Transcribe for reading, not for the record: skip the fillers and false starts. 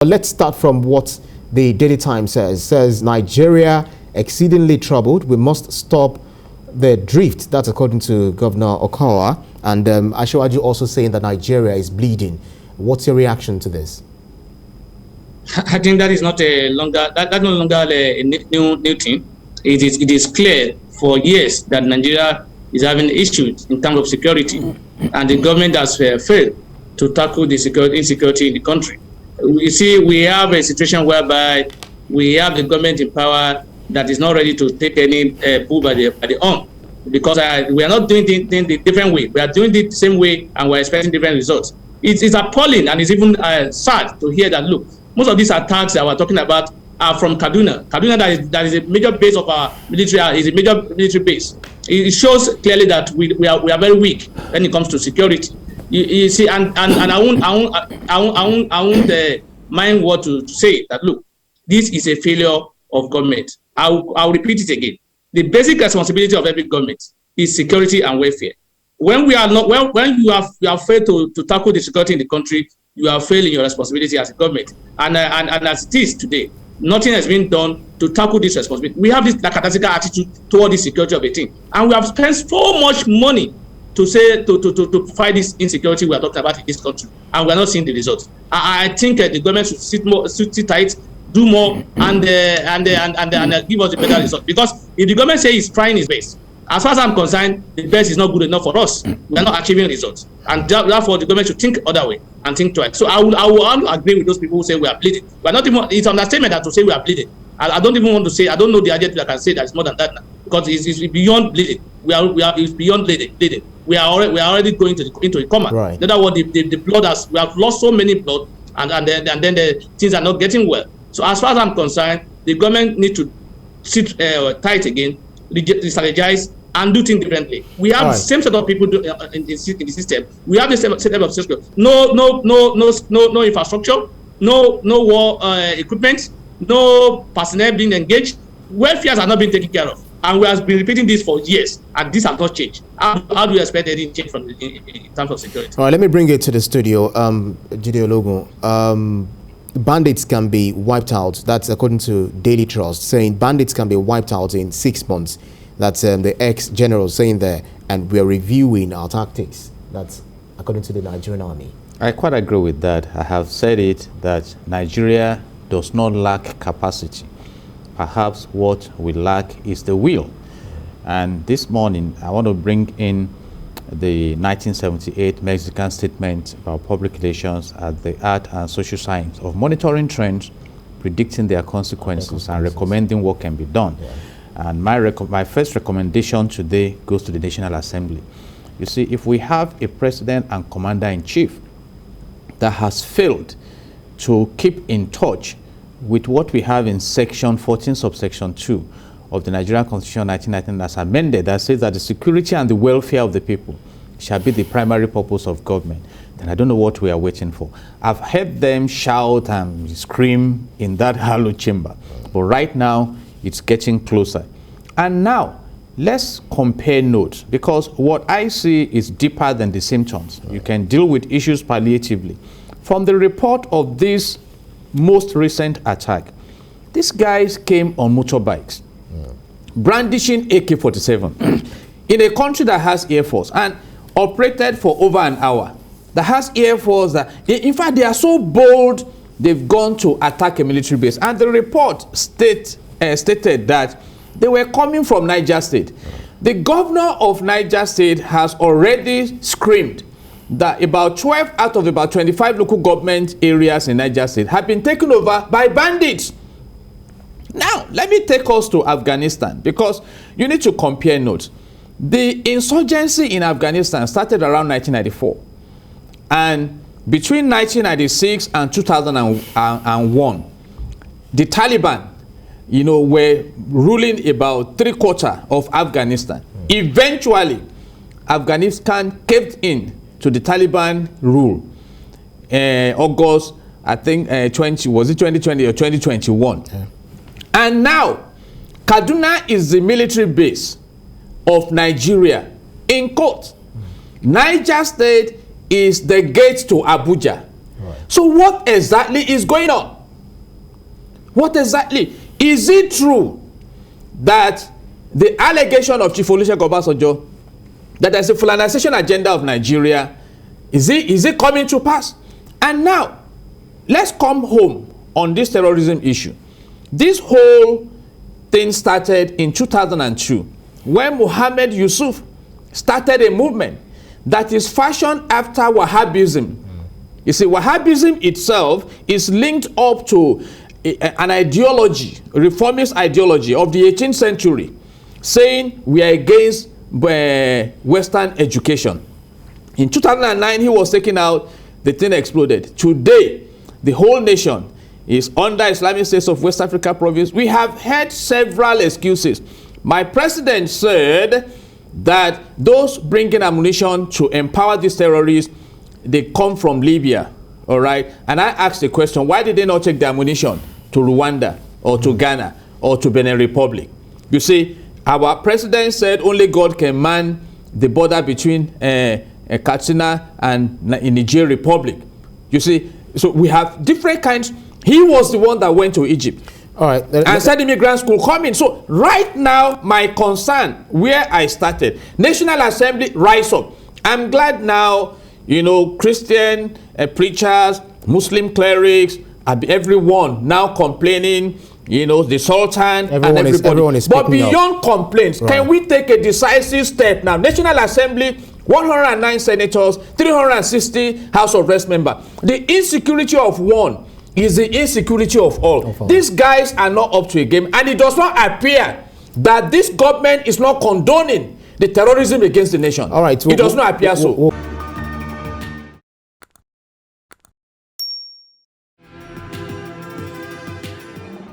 Let's start from what the Daily Times says. It says Nigeria exceedingly troubled. We must stop the drift. That's according to Governor Okowa. And Ashwaju also saying that Nigeria is bleeding. What's your reaction to this? I think that is not that's no longer a new thing. It is clear for years that Nigeria is having issues in terms of security, and the government has failed to tackle the insecurity in the country. You see, we have a situation whereby we have the government in power that is not ready to take any pull by the arm, because we are not doing things the different way. We are doing it the same way, and we're expecting different results. It's appalling, and it's even sad to hear that. Look, most of these attacks that we're talking about are from Kaduna. Kaduna, that is a major base of our military, is a major military base. It shows clearly that we are very weak when it comes to security. You see, and I won't mind what to say that. Look, this is a failure of government. I'll repeat it again. The basic responsibility of every government is security and welfare. When we are not, when you have failed to tackle the security in the country, you are failing your responsibility as a government. And as it is today, nothing has been done to tackle this responsibility. We have this lackadaisical attitude toward the security of a thing, and we have spent so much money to fight this insecurity we are talking about in this country, and we are not seeing the results. I think the government should sit tight, do more, and give us a better result. Because if the government says it's trying its best, as far as I'm concerned, the best is not good enough for us. We are not achieving results, and therefore the government should think other way and think twice. So I will agree with those people who say we are bleeding. We are not even. It's an understatement that to say we are bleeding. I don't even want to say. I don't know the adjective that can say that it's more than that now, because it's beyond bleeding. It's beyond bleeding. We are already going into a coma. Right. In other words, the blood we have lost so many blood, and then the things are not getting well. So as far as I'm concerned, the government need to sit tight again, strategize, and do things differently. We have the same set of people in the system. We have the same set of systems. No infrastructure, no war equipment, no personnel being engaged. Welfare are not being taken care of, and we have been repeating this for years, and this has not changed. How do you expect any change in terms of security? All right, let me bring it to the studio. Jide Ologun, bandits can be wiped out. That's according to Daily Trust, saying bandits can be wiped out in 6 months. That's the ex-general saying there, and we are reviewing our tactics. That's according to the Nigerian army. I quite agree with that. I have said it that Nigeria does not lack capacity. Perhaps what we lack is the will. And this morning, I want to bring in the 1978 Mexican statement about public relations as the art and social science of monitoring trends, predicting their consequences, and recommending what can be done. Yeah. And my first recommendation today goes to the National Assembly. You see, if we have a president and commander-in-chief that has failed to keep in touch with what we have in Section 14, subsection 2 of the Nigerian Constitution 1919 as amended, that says that the security and the welfare of the people shall be the primary purpose of government, then I don't know what we are waiting for. I've heard them shout and scream in that hallowed chamber, but right now, it's getting closer. And now, let's compare notes, because what I see is deeper than the symptoms. You can deal with issues palliatively. From the report of this most recent attack, these guys came on motorbikes, brandishing AK-47 in a country that has Air Force and operated for over an hour. That has Air Force. In fact, they are so bold, they've gone to attack a military base. And the report stated that they were coming from Niger State. The governor of Niger State has already screamed that about 12 out of about 25 local government areas in Niger State have been taken over by bandits. Now, let me take us to Afghanistan, because you need to compare notes. The insurgency in Afghanistan started around 1994. And between 1996 and 2001, the Taliban, were ruling about 3/4 of Afghanistan. Eventually, Afghanistan caved in to the Taliban rule. August, I think, 2020 or 2021. Yeah. And now, Kaduna is the military base of Nigeria in court. Niger State is the gate to Abuja. Right. So what exactly is going on? What exactly? Is it true that the allegation of Chief Olusegun Obasanjo that there's a Fulanization agenda of Nigeria, is it coming to pass? And now, let's come home on this terrorism issue. This whole thing started in 2002 when Mohammed Yusuf started a movement that is fashioned after Wahhabism. You see, Wahhabism itself is linked up to an ideology, a reformist ideology of the 18th century, saying we are against Western education. In 2009, he was taken out, the thing exploded. Today, the whole nation is under Islamic State of West Africa province. We have heard several excuses. My president said that those bringing ammunition to empower these terrorists, they come from Libya, all right? And I asked the question, why did they not take the ammunition to Rwanda or to Ghana or to Benin Republic? You see, our president said only God can man the border between Katsina and Niger Republic. You see, so we have different kinds. He was the one that went to Egypt. All right. And said immigrants could come in. So right now, my concern, where I started, National Assembly, rise up. I'm glad now, you know, Christian preachers, Muslim clerics, everyone now complaining, you know, the Sultan and everybody. But beyond complaints, right, can we take a decisive step now? National Assembly, 109 senators, 360 House of Reps members. The insecurity of one is the insecurity of all. These guys are not up to a game, and it does not appear that this government is not condoning the terrorism against the nation. All right. It does not appear so.